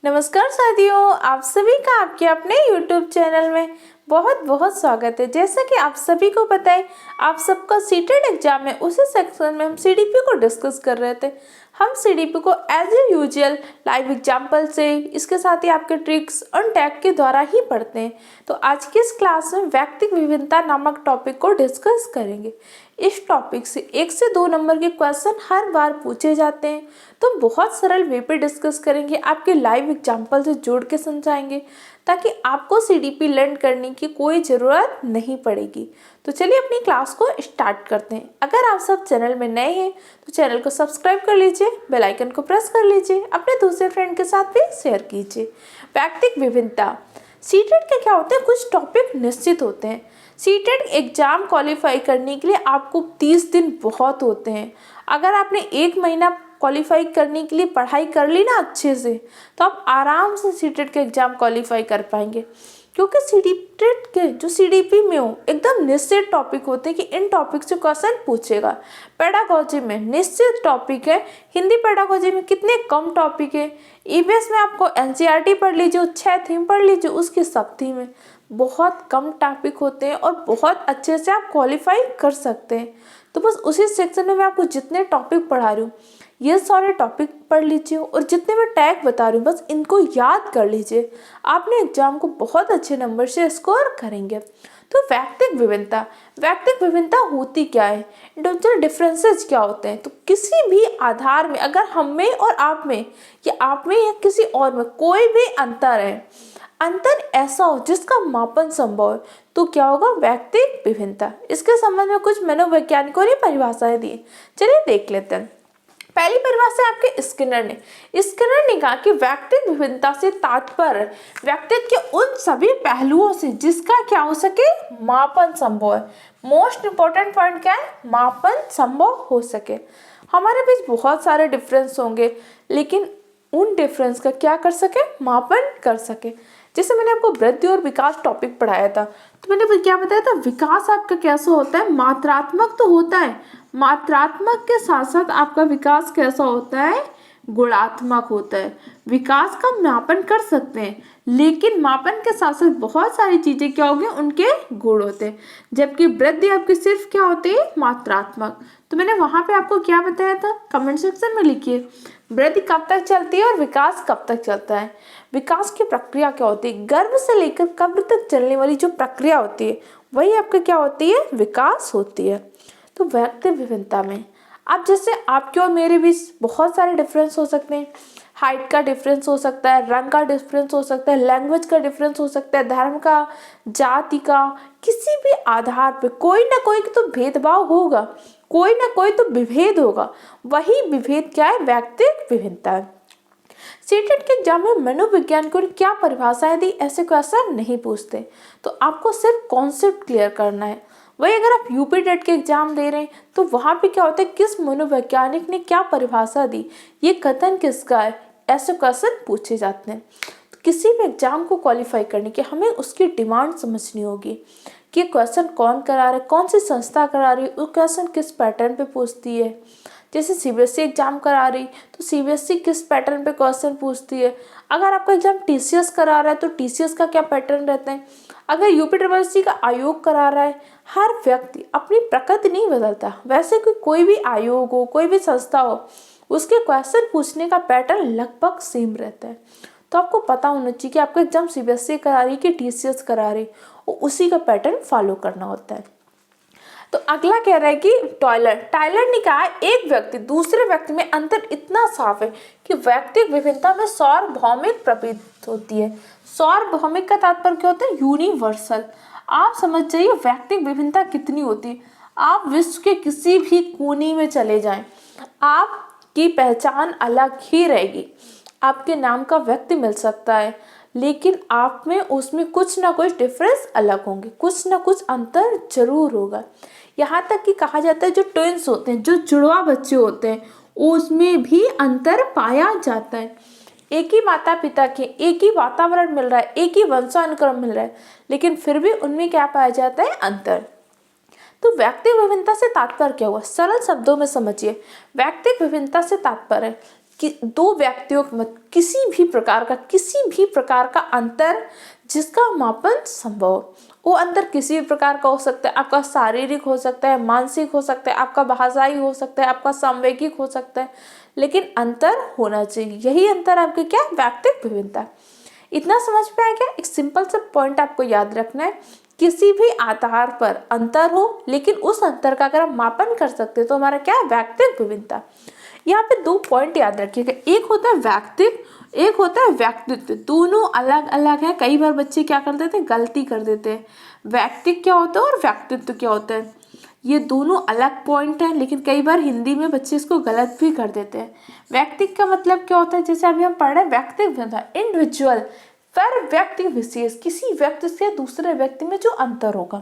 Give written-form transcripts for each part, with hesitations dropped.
नमस्कार साथियों, आप सभी का आपके अपने YouTube चैनल में बहुत बहुत स्वागत है। जैसा कि आप सभी को पता है, आप सबका सीटेट एग्जाम है, उसी सेक्शन में हम सीडीपी को डिस्कस कर रहे थे। हम सीडीपी को एज यूजुअल लाइव एग्जाम्पल से, इसके साथ ही आपके ट्रिक्स और टैग के द्वारा ही पढ़ते हैं। तो आज की इस क्लास में व्यक्तिक विभिन्नता नामक टॉपिक को डिस्कस करेंगे। इस टॉपिक से 1 से 2 नंबर के क्वेश्चन हर बार पूछे जाते हैं, तो बहुत सरल वे पे डिस्कस करेंगे, आपके लाइव एग्जाम्पल से जोड़ के समझाएंगे ताकि आपको सीडीपी लर्न करने की कोई ज़रूरत नहीं पड़ेगी। तो चलिए अपनी क्लास को स्टार्ट करते हैं। अगर आप सब चैनल में नए हैं तो चैनल को सब्सक्राइब कर लीजिए, बेल आइकन को प्रेस कर लीजिए, अपने दूसरे फ्रेंड के साथ भी शेयर कीजिए। व्यक्तिक विभिन्नता, सीटेट के क्या होते हैं, कुछ टॉपिक निश्चित होते हैं। सीटेट एग्जाम क्वालिफाई करने के लिए आपको 30 दिन बहुत होते हैं। अगर आपने 1 महीना क्वालिफाई करने के लिए पढ़ाई कर ली ना अच्छे से, तो आप आराम से सीटेट के एग्जाम क्वालिफाई कर पाएंगे। क्योंकि सीटेट के जो सीडीपी में हो एकदम निश्चित टॉपिक होते हैं कि इन टॉपिक से क्वेश्चन पूछेगा। पेडागोजी में निश्चित टॉपिक है, हिंदी पेडागोजी में कितने कम टॉपिक है। ईवीएस में आपको एनसीईआरटी पढ़ लीजिए, 6 थीम पढ़ लीजिए, उसकी सब थीम है। बहुत कम टॉपिक होते हैं और बहुत अच्छे से आप क्वालिफाई कर सकते हैं। तो बस उसी सेक्शन में मैं आपको जितने टॉपिक पढ़ा रही हूँ, ये सारे टॉपिक पढ़ लीजिए और जितने मैं टैग बता रही हूँ बस इनको याद कर लीजिए। आपने एग्जाम को बहुत अच्छे नंबर से स्कोर करेंगे। तो व्यक्तिक विभिन्नता होती क्या है, इंडिविजुअल डिफरेंसेस क्या होते हैं। तो किसी भी आधार में अगर हम में और आप में या किसी और में कोई भी अंतर है, अंतर ऐसा हो जिसका मापन संभव है, तो क्या होगा, व्यक्तिक विभिन्नता। इसके संबंध में कुछ मनोवैज्ञानिकों ने परिभाषाएं दी। चलिए देख लेते हैं। पहली परिभाषा आपके स्किनर ने कहा कि व्यक्तिक विभिन्नता से तात्पर्य व्यक्तित्व के उन सभी पहलुओं से जिसका क्या हो सके, मापन संभव है। मोस्ट इंपॉर्टेंट पॉइंट क्या है, मापन संभव हो सके। हमारे बीच बहुत सारे डिफरेंस होंगे, लेकिन उन डिफरेंस का क्या कर सके, मापन कर सके। जैसे मैंने आपको वृद्धि और विकास टॉपिक पढ़ाया था, तो मैंने क्या बताया था, विकास आपका कैसा होता है, मात्रात्मक तो होता है, मात्रात्मक के साथ साथ आपका विकास कैसा होता है, गुणात्मक होता है। विकास का मापन कर सकते हैं, लेकिन मापन के साथ साथ बहुत सारी चीजें क्या होगी, उनके गुण होते हैं। जबकि वृद्धि आपकी सिर्फ क्या होती है, मात्रात्मक। तो मैंने वहां पे आपको क्या बताया था, कमेंट सेक्शन में लिखिए। वृद्धि कब तक चलती है और विकास कब तक चलता है। विकास की प्रक्रिया क्या होती है, गर्भ से लेकर कब्र तक चलने वाली जो प्रक्रिया होती है वही आपका क्या होती है, विकास होती है। तो व्यक्तिक विभिन्नता में अब जैसे आपके और मेरे बीच बहुत सारे डिफरेंस हो सकते हैं। हाइट का डिफरेंस हो सकता है, रंग का डिफरेंस हो सकता है, लैंग्वेज का डिफरेंस हो सकता है, धर्म का, जाति का, किसी भी आधार पे कोई ना कोई तो भेदभाव होगा, कोई ना कोई तो विभेद होगा। वही विभेद क्या है, व्यक्तिक विभिन्नता है। सीटेट के एग्जाम में मनोवैज्ञानिकों ने क्या परिभाषाएं दी, ऐसे क्वेश्चन नहीं पूछते। तो आपको सिर्फ कॉन्सेप्ट क्लियर करना है। वही अगर आप यूपी टेट के एग्जाम दे रहे हैं तो वहां पे क्या होता है, किस मनोवैज्ञानिक ने क्या परिभाषा दी, ये कथन किसका है, ऐसे क्वेश्चन पूछे जाते हैं। तो किसी भी एग्जाम को क्वालिफाई करने के हमें उसकी डिमांड समझनी होगी कि क्वेश्चन कौन करा रहा है, कौन सी संस्था करा रही है, वो क्वेश्चन किस पैटर्न पे पूछती है। जैसे सीबीएसई एग्जाम करा रही तो सीबीएसई किस पैटर्न पे क्वेश्चन पूछती है। अगर आपका एग्जाम टीसीएस करा रहा है तो टीसीएस का क्या पैटर्न रहता है। अगर यूपीएससी का आयोग करा रहा है, हर व्यक्ति अपनी प्रकृति नहीं बदलता, वैसे कोई भी आयोग हो, कोई भी संस्था हो, उसके क्वेश्चन पूछने का पैटर्न लगभग सेम रहता है। तो आपको पता होना चाहिए कि आपका एग्जाम सीबीएसई करा रही कि टीसीएस करा रही, और उसी का पैटर्न फॉलो करना होता है। तो अगला कह रहा है कि टायलर ने कहा, एक व्यक्ति दूसरे व्यक्ति में अंतर इतना साफ है कि व्यक्तिक विभिन्नता में सार्वभौमिक प्रतीत होती है। सार्वभौमिक का तात्पर्य क्या होता है, यूनिवर्सल। आप समझ जाइए व्यक्तिक विभिन्नता कितनी होती है। आप विश्व के किसी भी कोने में चले जाएं, आपकी पहचान अलग ही रहेगी। आपके नाम का व्यक्ति मिल सकता है, लेकिन आप में उसमें कुछ ना कुछ डिफरेंस अलग होंगे, कुछ ना कुछ अंतर जरूर होगा। यहाँ तक कि कहा जाता है जो ट्विंस होते हैं, जो जुड़वा बच्चे होते हैं, उसमें भी अंतर पाया जाता है। एक ही माता पिता के, एक ही वातावरण मिल रहा है, एक ही वंशानुक्रम मिल रहा है, लेकिन फिर भी उनमें क्या पाया जाता है, अंतर। तो व्यक्तिक विभिन्नता से तात्पर्य क्या हुआ, सरल शब्दों में समझिए। व्यक्तिक विभिन्नता से तात्पर्य कि दो व्यक्तियों में किसी भी प्रकार का अंतर जिसका मापन संभव हो। वो अंतर किसी भी प्रकार का हो सकता है, आपका शारीरिक हो सकता है, मानसिक हो सकता है, आपका भाषाई हो सकता है, आपका सामवेगिक हो सकता है, लेकिन अंतर होना चाहिए। यही अंतर आपके क्या व्यक्तित्व विभिन्नता है। इतना समझ में आया क्या? एक सिंपल सा पॉइंट आपको याद रखना है, किसी भी आधार पर अंतर हो लेकिन उस अंतर का अगर हम मापन कर सकते हैं तो हमारा क्या व्यक्तित्व विभिन्नता। यहाँ पे दो पॉइंट याद रखिएगा, एक होता है व्यक्तित्व, एक होता है व्यक्तित्व। दोनों अलग अलग है। कई बार बच्चे क्या कर देते हैं, गलती कर देते हैं। व्यक्तित्व क्या होता है और व्यक्तित्व क्या होता है, ये दोनों अलग पॉइंट है, लेकिन कई बार हिंदी में बच्चे इसको गलत भी कर देते हैं। व्यक्तित्व का मतलब क्या होता है, जैसे अभी हम पढ़ रहे हैं व्यक्तित्व, इंडिविजुअल, पर व्यक्ति विशेष, किसी व्यक्ति से दूसरे व्यक्ति में जो अंतर होगा।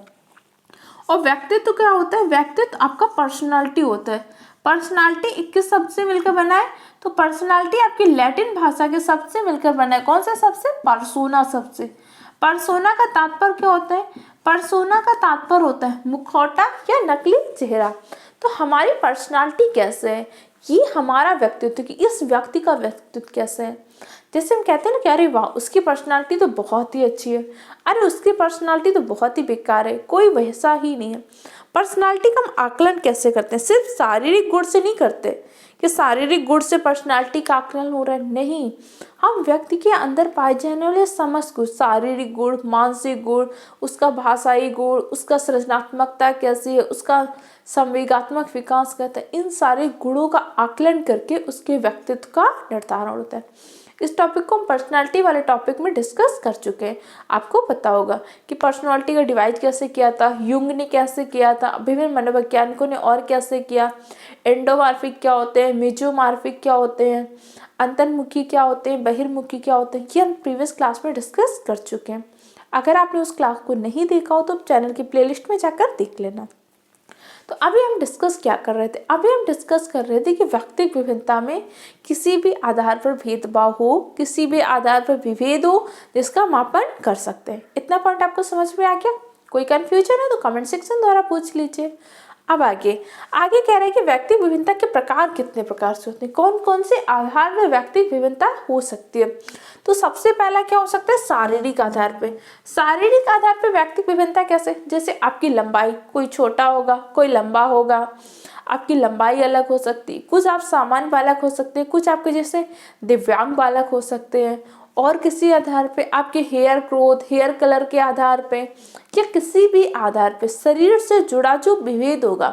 और व्यक्तित्व क्या होता है, व्यक्तित्व आपका पर्सनालिटी होता है। पर्सनालिटी 21 शब्द से मिलकर बना है, तो पर्सनालिटी आपकी लैटिन भाषा के शब्द से मिलकर बना है। कौन सा शब्द से? पर्सोना शब्द से। पर्सोना का तात्पर्य क्या होता है? पर्सोना का तात्पर्य होता है मुखौटा या नकली चेहरा। तो हमारी पर्सनालिटी कैसे है, ये हमारा व्यक्तित्व, कि इस व्यक्ति का व्यक्तित्व कैसे है। जैसे हम कहते हैं ना कि अरे वाह उसकी पर्सनालिटी तो बहुत ही अच्छी है, अरे उसकी पर्सनालिटी तो बहुत ही बेकार है, कोई वैसा ही नहीं है। पर्सनालिटी का हम आकलन कैसे करते हैं? सिर्फ शारीरिक गुण से नहीं करते कि शारीरिक गुण से पर्सनालिटी का आकलन हो रहा है, नहीं। हम व्यक्ति के अंदर पाए जाने वाले समस्त गुण, शारीरिक गुण, मानसिक गुण, उसका भाषाई गुण, उसका सृजनात्मकता कैसी है, उसका संवेगात्मक विकास कहता है, इन सारे गुणों का आकलन करके उसके व्यक्तित्व का निर्धारण होता है। इस टॉपिक को हम पर्सनालिटी वाले टॉपिक में डिस्कस कर चुके हैं। आपको पता होगा कि पर्सनालिटी का डिवाइड कैसे किया था, युंग ने कैसे किया था, विभिन्न मनोवैज्ञानिकों ने और कैसे किया, एंडोमॉर्फिक क्या होते हैं, मेजोमॉर्फिक क्या होते हैं, अंतर्मुखी क्या होते हैं, बहिर्मुखी क्या होते हैं, ये हम प्रीवियस क्लास में डिस्कस कर चुके हैं। अगर आपने उस क्लास को नहीं देखा हो तो चैनल की प्लेलिस्ट में जाकर देख लेना। तो अभी हम डिस्कस क्या कर रहे थे, अभी हम डिस्कस कर रहे थे कि व्यक्तिगत विभिन्नता में किसी भी आधार पर भेदभाव हो, किसी भी आधार पर विभेद हो, जिसका मापन कर सकते हैं। इतना पॉइंट आपको समझ में आ गया? कोई कंफ्यूजन है तो कमेंट सेक्शन द्वारा पूछ लीजिए। अब आगे कह रहे हैं कि व्यक्तिगत विभिन्नता के प्रकार कितने प्रकार से होते हैं, कौन कौन से आधार पर व्यक्तिगत विभिन्नता हो सकती है। तो सबसे पहला क्या हो सकता है, शारीरिक आधार पे। शारीरिक आधार पे व्यक्तिगत विभिन्नता कैसे, जैसे आपकी लंबाई, कोई छोटा होगा कोई लंबा होगा, आपकी लंबाई अलग हो सकती है, कुछ आप सामान्य बालक हो सकते हैं, कुछ आपके जैसे दिव्यांग बालक हो सकते हैं, और किसी आधार पे आपके हेयर ग्रोथ, हेयर कलर के आधार पे या किसी भी आधार पे शरीर से जुड़ा जो विभेद होगा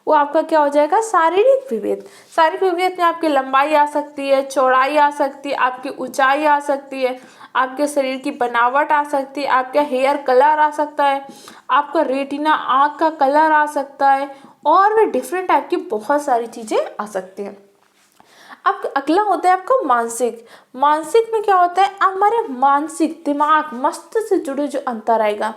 वो आपका क्या हो जाएगा, शारीरिक विभेद। शारीरिक विभेद में आपकी लंबाई आ सकती है, चौड़ाई आ सकती है, आपकी ऊंचाई आ सकती है, आपके शरीर की बनावट आ सकती है, आपका हेयर कलर आ सकता है, आपका रेटिना आँख का कलर आ सकता है, और भी डिफरेंट टाइप की बहुत सारी चीज़ें आ सकती हैं। अब अगला होता है आपका मानसिक। मानसिक में क्या होता है, हमारे मानसिक दिमाग, मस्तिष्क से जुड़े जो अंतर आएगा।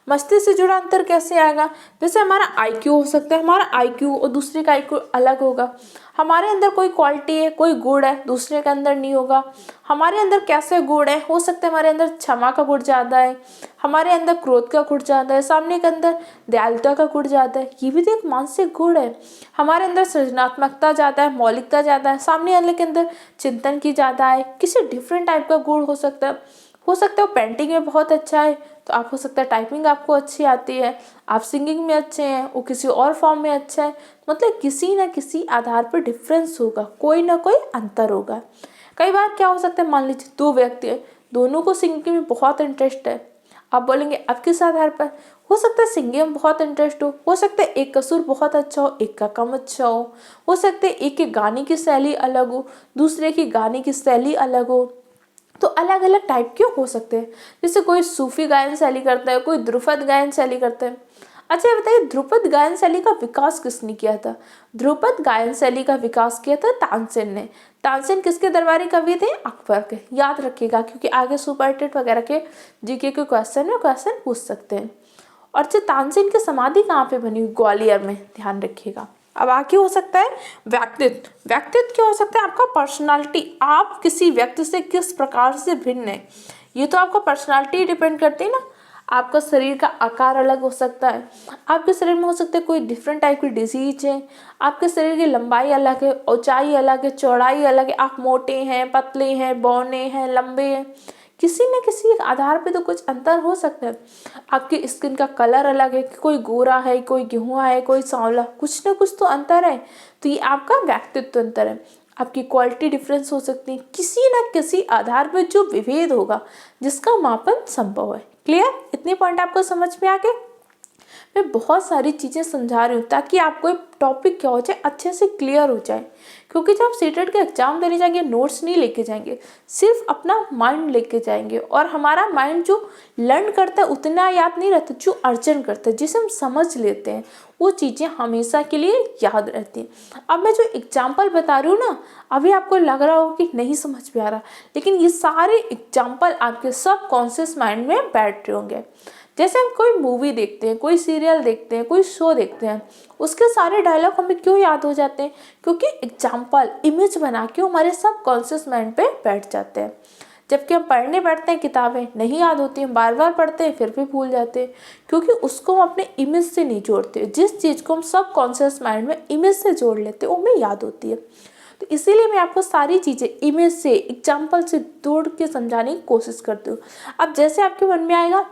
मस्तिष्क से जुड़ा अंतर कैसे आएगा, जैसे हमारा आईक्यू हो सकता है, हमारा आईक्यू और दूसरे का आईक्यू अलग होगा। हमारे अंदर कोई क्वालिटी है, कोई गुण है, दूसरे के अंदर नहीं होगा। हमारे अंदर कैसे गुण है, हो सकता है हमारे अंदर क्षमा का गुण ज़्यादा है, हमारे अंदर क्रोध का गुण ज़्यादा है, सामने के अंदर दयालुता का गुण ज़्यादा है, ये भी तो एक मानसिक गुण है। हमारे अंदर सृजनात्मकता ज़्यादा है, मौलिकता ज़्यादा है, सामने वाले के अंदर चिंतन की ज़्यादा है, किसी डिफरेंट टाइप का गुण हो सकता है। हो सकता है वो पेंटिंग में बहुत अच्छा है, तो आप हो सकता है टाइपिंग आपको अच्छी आती है, आप सिंगिंग में अच्छे हैं, वो किसी और फॉर्म में अच्छा है। मतलब किसी न किसी आधार पर डिफरेंस होगा, कोई ना कोई अंतर होगा। कई बार क्या हो सकता है, मान लीजिए दो व्यक्ति है, दोनों को सिंगिंग में बहुत इंटरेस्ट है। आप बोलेंगे अब किस आधार पर, हो सकता है सिंगिंग में बहुत इंटरेस्ट हो सकता है एक का सुर बहुत अच्छा हो, एक का कम अच्छा हो सकता है एक के गाने की शैली अलग हो, दूसरे की गाने की शैली अलग हो। तो अलग अलग टाइप के हो सकते हैं, जैसे कोई सूफी गायन शैली करता है, कोई ध्रुपद गायन शैली करता है। अच्छा ये बताइए, ध्रुपद गायन शैली का विकास किसने किया था? ध्रुपद गायन शैली का विकास किया था तानसेन ने। तानसेन किसके दरबारी कवि थे? अकबर के। याद रखिएगा क्योंकि आगे सुपर टेट वगैरह के जीके के क्वेश्चन में क्वेश्चन पूछ सकते हैं। और जो तानसेन की समाधि कहाँ पे बनी हुई? ग्वालियर में, ध्यान रखिएगा। अब आगे हो सकता है व्यक्तित्व। व्यक्तित्व क्या हो सकता है? आपका पर्सनालिटी, आप किसी व्यक्ति से किस प्रकार से भिन्न है, ये तो आपका पर्सनालिटी डिपेंड करती है ना। आपका शरीर का आकार अलग हो सकता है, आपके शरीर में हो सकता है कोई डिफरेंट टाइप की डिजीज है, आपके शरीर की लंबाई अलग है, ऊंचाई अलग है, चौड़ाई अलग है, आप मोटे हैं, पतले हैं, बौने हैं, लंबे हैं, किसी न किसी एक आधार पे तो कुछ अंतर हो सकता है। आपकी स्किन का कलर अलग है, कोई गोरा है, कोई गेहुआ है, कोई सांवला, कुछ ना कुछ तो अंतर है। तो ये आपका व्यक्तित्व अंतर है। आपकी क्वालिटी डिफरेंस हो सकती है, किसी न किसी आधार पर जो विभेद होगा जिसका मापन संभव है। क्लियर? इतने पॉइंट आपको समझ में आ गए? मैं बहुत सारी चीज़ें समझा रही हूँ ताकि आपको एक टॉपिक क्या हो जाए अच्छे से क्लियर हो जाए, क्योंकि जब आप सीटेट का एग्जाम देने जाएंगे नोट्स नहीं लेके जाएंगे, सिर्फ अपना माइंड लेके जाएंगे। और हमारा माइंड जो लर्न करता है उतना याद नहीं रहता, जो अर्जन करता है, जिसे हम समझ लेते हैं, वो चीज़ें हमेशा के लिए याद रहती हैं। अब मैं जो एग्जाम्पल बता रही हूँ ना, अभी आपको लग रहा हो कि नहीं समझ में आ रहा, लेकिन ये सारे एग्जाम्पल आपके सब कॉन्शियस माइंड में बैठ रहे होंगे। जैसे हम कोई मूवी देखते हैं, कोई सीरियल देखते हैं, कोई शो देखते हैं, उसके सारे डायलॉग हमें क्यों याद हो जाते हैं? क्योंकि एग्जाम्पल इमेज बना के हमारे सब कॉन्शियस माइंड पे बैठ जाते हैं। जबकि हम पढ़ने बैठते हैं, किताबें नहीं याद होती हैं, बार बार पढ़ते हैं फिर भी भूल जाते हैं, क्योंकि उसको हम अपने इमेज से नहीं जोड़ते। जिस चीज़ को हम सब कॉन्शियस माइंड में इमेज से जोड़ लेते हैं वो हमें याद होती है। तो इसीलिए मैं आपको सारी चीज़ें इमेज से, एग्जाम्पल से जोड़ के समझाने की कोशिश करती हूँ। अब जैसे आपके मन में आएगा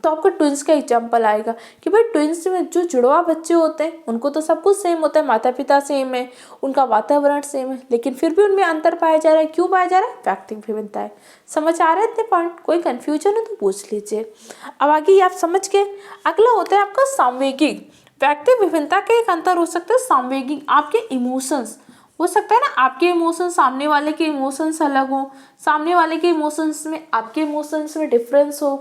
तो आपको ट्विंस का एग्जाम्पल आएगा कि भाई ट्विंस में जो जुड़वा बच्चे होते हैं उनको तो सब कुछ सेम होता है, माता पिता सेम है, उनका वातावरण सेम है, लेकिन फिर भी उनमें अंतर पाया जा रहा है। क्यों पाया जा रहा है? व्यक्तिगत विभिन्नता है। समझ आ रहे इतने पॉइंट? कोई कन्फ्यूजन है तो पूछ लीजिए। अब आगे आप समझ के अगला होता है आपका सांवेगिक। व्यक्तिगत विभिन्नता का एक अंतर हो सकता है सांवेगिक, आपके इमोशंस हो सकता है ना, आपके इमोशंस सामने वाले के इमोशंस अलग हो, सामने वाले के इमोशंस में आपके इमोशंस में डिफरेंस हो।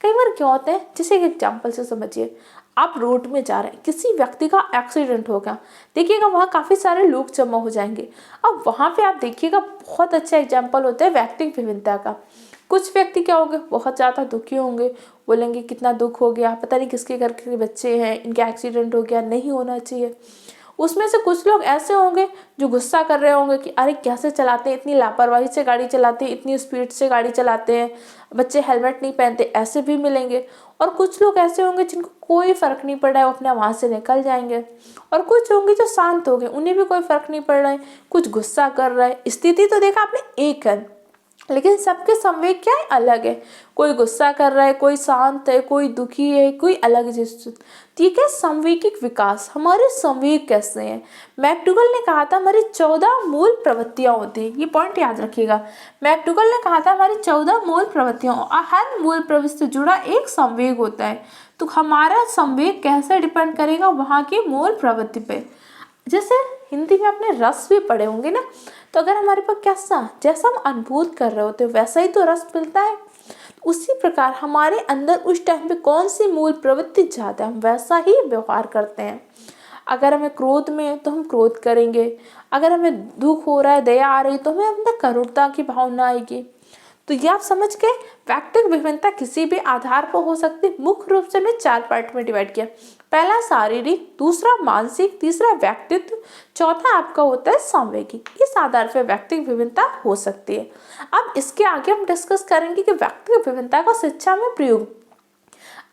कई बार क्या होता है, जैसे एक एग्जांपल से समझिए, आप रोड में जा रहे हैं, किसी व्यक्ति का एक्सीडेंट हो गया, देखिएगा वहाँ काफ़ी सारे लोग जमा हो जाएंगे। अब वहाँ पे आप देखिएगा बहुत अच्छा एग्जांपल होता है व्यक्तिगत विभिन्नता का। कुछ व्यक्ति क्या होंगे, बहुत ज़्यादा दुखी होंगे, बोलेंगे कितना दुख हो गया, पता नहीं किसके घर के बच्चे हैं, इनका एक्सीडेंट हो गया, नहीं होना चाहिए। उसमें से कुछ लोग ऐसे होंगे जो गुस्सा कर रहे होंगे कि अरे कैसे चलाते हैं, इतनी लापरवाही से गाड़ी चलाते हैं, इतनी स्पीड से गाड़ी चलाते हैं, बच्चे हेलमेट नहीं पहनते, ऐसे भी मिलेंगे। और कुछ लोग ऐसे होंगे जिनको कोई फ़र्क नहीं पड़ रहा है, वो अपने वहाँ से निकल जाएंगे। और कुछ होंगे जो शांत हो गए, उन्हें भी कोई फ़र्क नहीं पड़ रहा है, कुछ गुस्सा कर रहा है। स्थिति तो देखा आपने एक है, लेकिन सबके संवेग क्या है, अलग है। कोई गुस्सा कर रहा है, कोई शांत है, कोई दुखी है, कोई अलग चीज। ठीक है, संवेगिक विकास, हमारे संवेग कैसे हैं? मैकडूगल ने कहा था हमारी 14 मूल प्रवृत्तियां होती हैं। ये पॉइंट याद रखिएगा। मैकडूगल ने कहा था हमारी 14 मूल प्रवृत्तियां, और हर मूल प्रवृत्ति से जुड़ा एक संवेग होता है। तो हमारा संवेग कैसे डिपेंड करेगा? वहाँ की मूल प्रवृत्ति पे। जैसे हिंदी में आपने रस भी पढ़े होंगे ना, तो अगर हमारे पास कैसा, जैसा हम अनुभूत कर रहे होते हैं वैसा ही तो रस मिलता है। उसी प्रकार हमारे अंदर उस टाइम पे कौन सी मूल प्रवृत्ति ज़्यादा है, हम वैसा ही व्यवहार करते हैं। अगर हमें क्रोध में है तो हम क्रोध करेंगे, अगर हमें दुख हो रहा है, दया आ रही, तो हमें अंदर करुणता की भावना आएगी। तो ये आप समझ के व्यक्तिगत विभिन्नता किसी भी आधार पर हो सकती है। मुख्य रूप से हमने 4 पार्ट में डिवाइड किया। पहला शारीरिक, दूसरा मानसिक, तीसरा व्यक्तित्व, चौथा आपका होता है सांवेगिक। इस आधार पर व्यक्तिगत विभिन्नता हो सकती है। अब इसके आगे हम डिस्कस करेंगे कि व्यक्तिगत विभिन्नता का शिक्षा में प्रयोग।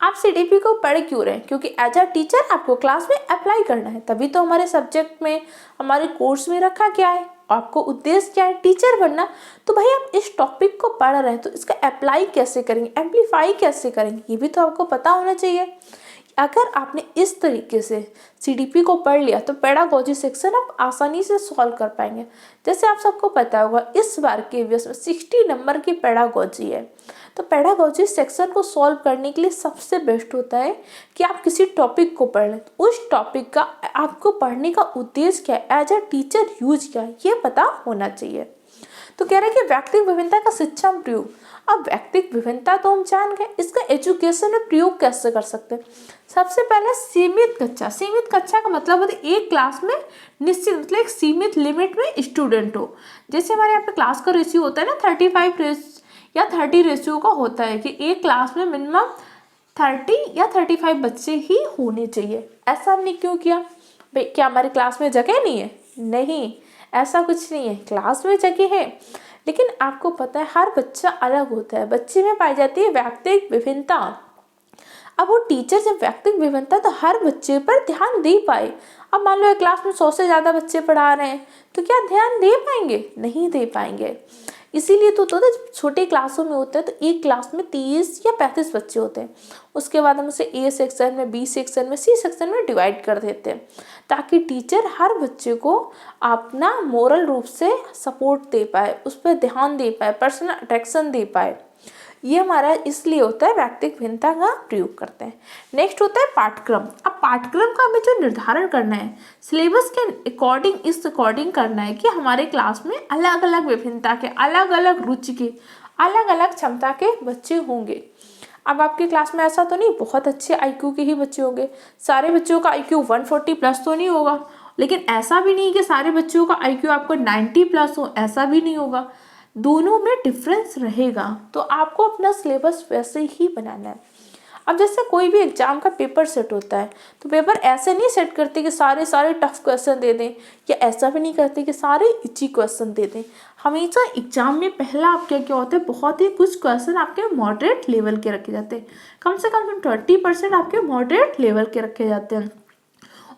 आप सीडीपी को पढ़ क्यों रहे हैं? क्योंकि एज अ टीचर आपको क्लास में अप्लाई करना है, तभी तो हमारे सब्जेक्ट में, हमारे कोर्स में रखा क्या है, आपको उद्देश्य क्या है, टीचर बनना। तो भाई आप इस टॉपिक को पढ़ रहे हैं तो इसका अप्लाई कैसे करेंगे, एम्पलीफाई कैसे करेंगे, ये भी तो आपको पता होना चाहिए। अगर आपने इस तरीके से सीडीपी को पढ़ लिया तो पेडागोजी सेक्शन आप आसानी से सॉल्व कर पाएंगे। जैसे आप सबको पता होगा इस बार के वीएस में 60 नंबर की पेडागोजी है। तो पेडागोजी सेक्शन को सॉल्व करने के लिए सबसे बेस्ट होता है कि आप किसी टॉपिक को पढ़ लें। उस टॉपिक का आपको पढ़ने का उद्देश्य क्या है, एज अ टीचर यूज क्या है, ये पता होना चाहिए। तो कह रहे हैं कि व्यक्तिगत विभिन्नता का शिक्षा में प्रयोग। अब व्यक्तिगत विभिन्नता तो हम जान गए, इसका एजुकेशन में प्रयोग कैसे कर सकते हैं? सबसे पहले सीमित कक्षा। सीमित कक्षा का मतलब होता है एक क्लास में निश्चित, मतलब एक सीमित लिमिट में स्टूडेंट हो। जैसे हमारे यहाँ पे क्लास का रेशियो होता है ना 35 या 30 रेशियो का होता है कि एक क्लास में मिनिमम 30 या 35 बच्चे ही होने चाहिए। ऐसा हमने क्यों किया भाई? क्या हमारे क्लास में जगह नहीं है? नहीं, ऐसा कुछ नहीं है, क्लास में जगह है, लेकिन आपको पता है हर बच्चा अलग होता है। बच्चे में पाई जाती है व्यक्तिगत विभिन्नता। अब वो टीचर जब व्यक्तिगत विभिन्नता तो हर बच्चे पर ध्यान दे पाए। अब मान लो एक क्लास में 100 से ज़्यादा बच्चे पढ़ा रहे हैं तो क्या ध्यान दे पाएंगे? नहीं दे पाएंगे। इसीलिए तो जब छोटे क्लासों में होते हैं तो एक क्लास में 30 या 35 बच्चे होते हैं। उसके बाद हम उसे ए सेक्शन में, बी सेक्शन में, सी सेक्शन में डिवाइड कर देते हैं ताकि टीचर हर बच्चे को अपना मोरल रूप से सपोर्ट दे पाए, उस पर ध्यान दे पाए, पर्सनल अटेंशन दे पाए। ये हमारा इसलिए होता है व्यक्तिगत भिन्नता का प्रयोग करते हैं। नेक्स्ट होता है पाठ्यक्रम। अब पाठ्यक्रम का हमें जो निर्धारण करना है सिलेबस के अकॉर्डिंग, इस अकॉर्डिंग करना है कि हमारे क्लास में अलग अलग विभिन्नता के, अलग अलग रुचि के, अलग अलग क्षमता के बच्चे होंगे। अब आपकी क्लास में ऐसा तो नहीं बहुत अच्छे आईक्यू के ही बच्चे होंगे, सारे बच्चों का आईक्यू 140 प्लस तो नहीं होगा, लेकिन ऐसा भी नहीं कि सारे बच्चों का आईक्यू आपको 90 प्लस हो, ऐसा भी नहीं होगा। दोनों में डिफरेंस रहेगा, तो आपको अपना सिलेबस वैसे ही बनाना है। अब जैसे कोई भी एग्जाम का पेपर सेट होता है तो पेपर ऐसे नहीं सेट करते कि सारे टफ क्वेश्चन दे दें, या ऐसा भी नहीं करते कि सारे इजी क्वेश्चन दे दें। हमेशा एग्जाम में पहला आपके क्या होता है, बहुत ही कुछ क्वेश्चन आपके मॉडरेट लेवल के रखे जाते हैं, कम से कम 20% आपके मॉडरेट लेवल के रखे जाते हैं,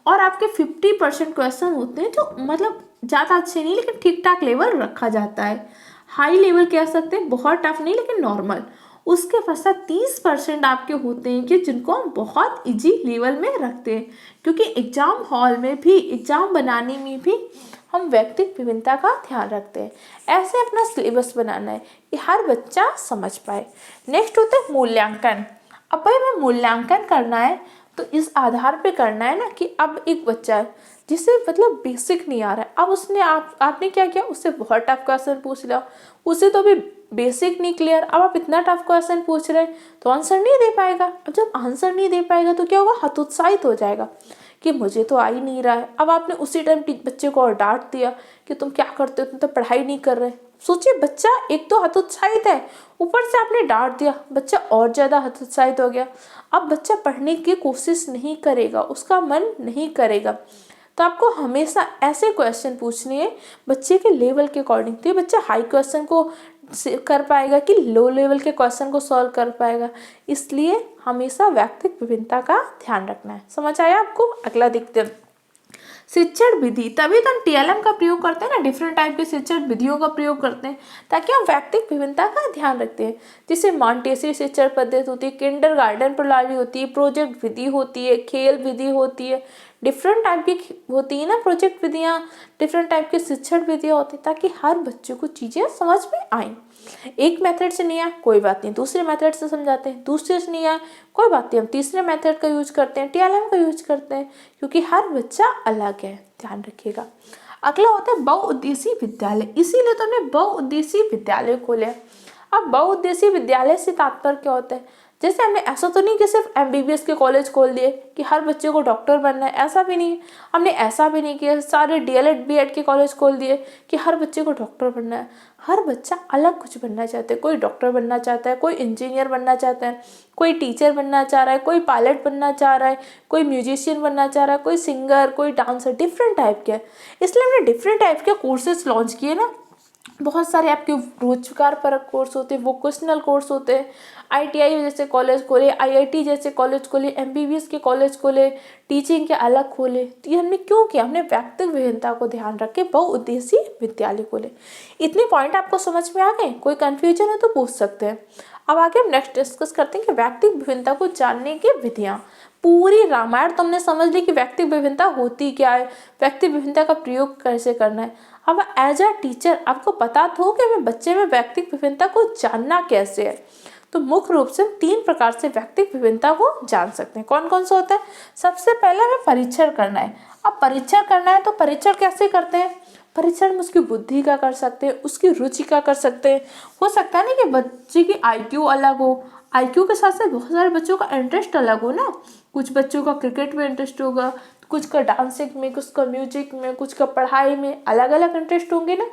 और आपके 50% क्वेश्चन होते हैं जो मतलब ज़्यादा अच्छे नहीं लेकिन ठीक ठाक लेवल रखा जाता है। हाई लेवल कह सकते हैं, बहुत टफ नहीं लेकिन नॉर्मल। उसके पश्चात 30% आपके होते हैं कि जिनको हम बहुत इजी लेवल में रखते हैं, क्योंकि एग्जाम हॉल में भी, एग्जाम बनाने में भी हम व्यक्तिगत विभिन्नता का ध्यान रखते हैं। ऐसे अपना सिलेबस बनाना है कि हर बच्चा समझ पाए। नेक्स्ट होता है मूल्यांकन। अब भाई हमें मूल्यांकन करना है तो इस आधार पे करना है ना कि अब एक बच्चा है जिसे मतलब बेसिक नहीं आ रहा है, अब उसने आपने क्या किया, उससे बहुत टफ क्वेश्चन पूछ लिया, उसे तो अभी बेसिक नहीं क्लियर, अब आप इतना टफ क्वेश्चन पूछ रहे हैं तो आंसर नहीं दे पाएगा। अब जब आंसर नहीं दे पाएगा तो क्या होगा, हतोत्साहित हो जाएगा कि मुझे तो आ ही नहीं रहा है। अब आपने उसी टाइम बच्चे को और डांट दिया कि तुम क्या करते हो, तुम तो पढ़ाई नहीं कर रहे। सोचिए, बच्चा एक तो हतोत्साहित है, ऊपर से आपने डांट दिया, बच्चा और ज़्यादा हतोत्साहित हो गया। अब बच्चा पढ़ने की कोशिश नहीं करेगा, उसका मन नहीं करेगा। तो आपको हमेशा ऐसे क्वेश्चन पूछने हैं बच्चे के लेवल के अकॉर्डिंग, तो ये बच्चा हाई क्वेश्चन को कर पाएगा कि लो लेवल के क्वेश्चन को सॉल्व कर पाएगा। इसलिए हमेशा व्यक्तिगत विभिन्नता का ध्यान रखना है। समझ आया आपको? अगला देखते हैं शिक्षण विधि। तभी तो हम TLM का प्रयोग करते हैं ना, डिफरेंट टाइप के शिक्षण विधियों का प्रयोग करते हैं ताकि हम व्यक्तिगत विभिन्नता का ध्यान रखते हैं। जैसे मॉन्टेसरी शिक्षण पद्धति होती है, किंडरगार्टन प्रणाली होती है, प्रोजेक्ट विधि होती है, खेल विधि होती है, डिफरेंट टाइप की होती है ना प्रोजेक्ट विधियाँ, डिफरेंट टाइप के शिक्षण विधियाँ होती है ताकि हर बच्चे को चीज़ें समझ में आएँ। एक मेथड से नहीं आया कोई बात नहीं, दूसरे मेथड से समझाते हैं, दूसरे से नहीं आया कोई बात नहीं, हम तीसरे मेथड का यूज करते हैं, TLM का यूज करते हैं, क्योंकि हर बच्चा अलग है, ध्यान रखिएगा। अगला होता है बहुउद्देशीय विद्यालय। इसीलिए तो हमने बहुउद्देशीय विद्यालय खोले। अब बहुउद्देशीय विद्यालय से तात्पर्य क्या होता है, जैसे हमने ऐसा तो नहीं कि सिर्फ MBBS के कॉलेज खोल दिए कि हर बच्चे को डॉक्टर बनना है, ऐसा भी नहीं। हमने ऐसा भी नहीं किया सारे DLED BEd के कॉलेज खोल दिए कि हर बच्चे को डॉक्टर बनना है। हर बच्चा अलग कुछ बनना चाहता है, कोई डॉक्टर बनना चाहता है, कोई इंजीनियर बनना चाहता है, कोई टीचर बनना चाह रहा है, कोई पायलट बनना चाह रहा है, कोई म्यूजिशियन बनना चाह रहा है, कोई सिंगर, कोई डांसर, डिफरेंट टाइप के। इसलिए हमने डिफरेंट टाइप के कोर्सेज लॉन्च किए ना। बहुत सारे आपके रोजगार परक कोर्स होते हैं, वोकेशनल कोर्स होते हैं, ITI जैसे कॉलेज खोले, IIT जैसे कॉलेज खोले, MBBS के कॉलेज खोले, टीचिंग के अलग खोले। तो ये हमने क्यों किया, हमने व्यक्तिगत विभिन्नता को ध्यान रख के बहुउद्देशीय विद्यालय खोले। इतने पॉइंट आपको समझ में आ गए? कोई कन्फ्यूजन है तो पूछ सकते हैं। अब आगे हम नेक्स्ट डिस्कस करते हैं कि व्यक्तिगत विभिन्नता को जानने की विधियाँ। पूरी रामायण तुमने समझ ली कि व्यक्तिगत विभिन्नता होती क्या है, व्यक्तिगत विभिन्नता का प्रयोग कैसे करना है। अब एज अ टीचर आपको पता तो हो कि हमें बच्चे में व्यक्तिगत विभिन्नता को जानना कैसे है। तो मुख्य रूप से 3 प्रकार से व्यक्तिगत विभिन्नता को जान सकते हैं। कौन कौन सा होता है? सबसे पहले हमें परीक्षण करना है। अब परीक्षण करना है तो परीक्षण कैसे करते हैं? परीक्षण में उसकी बुद्धि का कर सकते हैं, उसकी रुचि का कर सकते हैं। हो सकता है ना कि बच्चे की IQ अलग हो, IQ के साथ साथ बहुत सारे बच्चों का इंटरेस्ट अलग हो ना। कुछ बच्चों का क्रिकेट में इंटरेस्ट होगा, कुछ का डांसिंग में, कुछ का म्यूजिक में, कुछ का पढ़ाई में, अलग अलग इंटरेस्ट होंगे ना।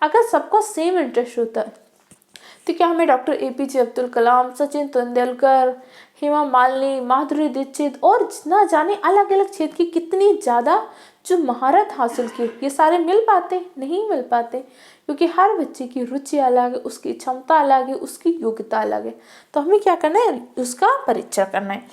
अगर सबको सेम इंटरेस्ट होता है तो क्या हमें डॉक्टर APJ अब्दुल कलाम, सचिन तेंदुलकर, हेमा मालिनी, माधुरी दीक्षित और ना जाने अलग अलग क्षेत्र की कितनी ज़्यादा जो महारत हासिल की, ये सारे मिल पाते? नहीं मिल पाते, क्योंकि हर बच्चे की रुचि अलग है, उसकी क्षमता अलग है, उसकी योग्यता अलग है। तो हमें क्या करना है, उसका परीक्षण करना है।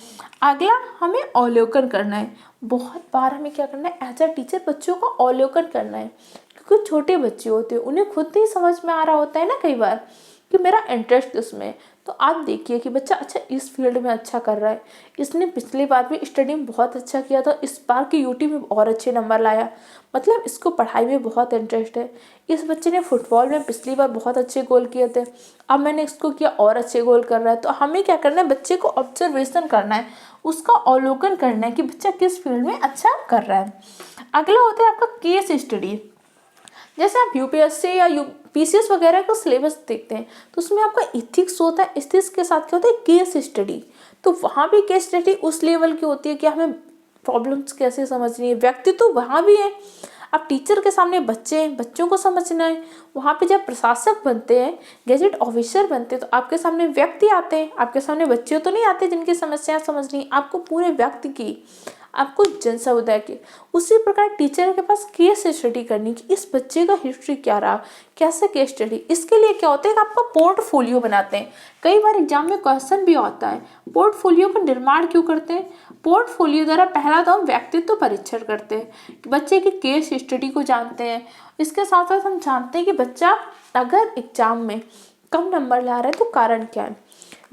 अगला हमें अवलोकन करना है। बहुत बार हमें क्या करना है, एज अ टीचर बच्चों का अवलोकन करना है, क्योंकि छोटे बच्चे होते हैं, उन्हें खुद नहीं समझ में आ रहा होता है ना कई बार कि मेरा इंटरेस्ट किसमें है। तो आप देखिए कि बच्चा अच्छा इस फील्ड में अच्छा कर रहा है, इसने पिछली बार भी स्टडी में बहुत अच्छा किया था, इस बार की यूटी में और अच्छे नंबर लाया, मतलब इसको पढ़ाई में बहुत इंटरेस्ट है। इस बच्चे ने फुटबॉल में पिछली बार बहुत अच्छे गोल किए थे, अब मैंने इसको किया और अच्छे गोल कर रहा है। तो हमें क्या करना है, बच्चे को ऑब्जर्वेशन करना है, उसका अवलोकन करना है कि बच्चा किस फील्ड में अच्छा कर रहा है। अगला होता है आपका केस स्टडी। जैसे आप UPSC या PCS वगैरह का सिलेबस देखते हैं तो उसमें आपका इथिक्स होता है, इथिक्स के साथ क्या होता है, केस स्टडी। तो वहाँ भी केस स्टडी उस लेवल की होती है कि हमें प्रॉब्लम्स कैसे समझनी है, व्यक्ति तो वहाँ भी है। अब टीचर के सामने बच्चे हैं, बच्चों को समझना है। वहाँ पे जब प्रशासक बनते हैं, गैजेट ऑफिसर बनते हैं, तो आपके सामने व्यक्ति आते हैं, आपके सामने बच्चे तो नहीं आते जिनकी समस्याएं समझनी, आपको पूरे व्यक्ति की, आपको जन समुदाय के। उसी प्रकार टीचर के पास केस स्टडी करनी कि इस बच्चे का हिस्ट्री क्या रहा, कैसे केस स्टडी। इसके लिए क्या होता है कि आपका पोर्टफोलियो बनाते हैं। कई बार एग्जाम में क्वेश्चन भी आता है, पोर्टफोलियो का निर्माण क्यों करते हैं। पोर्टफोलियो द्वारा पहला तो हम व्यक्तित्व परीक्षण करते हैं, बच्चे की केस स्टडी को जानते हैं। इसके साथ साथ हम जानते हैं कि बच्चा अगर एग्जाम में कम नंबर ला रहा है तो कारण क्या है।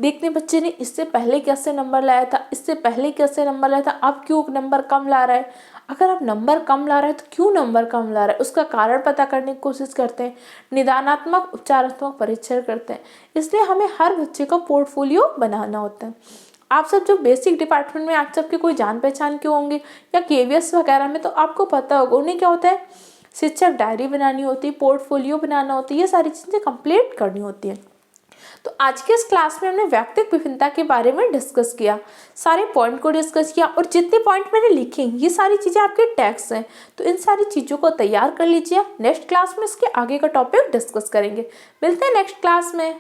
देखते बच्चे ने इससे पहले कैसे नंबर लाया था, इससे पहले कैसे नंबर लाया था, अब क्यों नंबर कम ला रहा है। अगर आप नंबर कम ला रहा है तो क्यों नंबर कम ला रहा है, उसका कारण पता करने की कोशिश करते हैं। निदानात्मक उपचारात्मक परीक्षण करते हैं। इसलिए हमें हर बच्चे का पोर्टफोलियो बनाना होता है। आप सब जो बेसिक डिपार्टमेंट में आप सबके कोई जान पहचान के होंगे या KVS वगैरह में, तो आपको पता होगा उन्हें क्या होता है, शिक्षक डायरी बनानी होती है, पोर्टफोलियो बनाना होता है, ये सारी चीज़ें कंप्लीट करनी होती है। तो आज के इस क्लास में हमने व्यक्तिगत विभिन्नता के बारे में डिस्कस किया, सारे पॉइंट को डिस्कस किया, और जितने पॉइंट मैंने लिखे ये सारी चीज़ें आपके टेक्स्ट हैं। तो इन सारी चीज़ों को तैयार कर लीजिए, नेक्स्ट क्लास में इसके आगे का टॉपिक डिस्कस करेंगे। मिलते हैं नेक्स्ट क्लास में।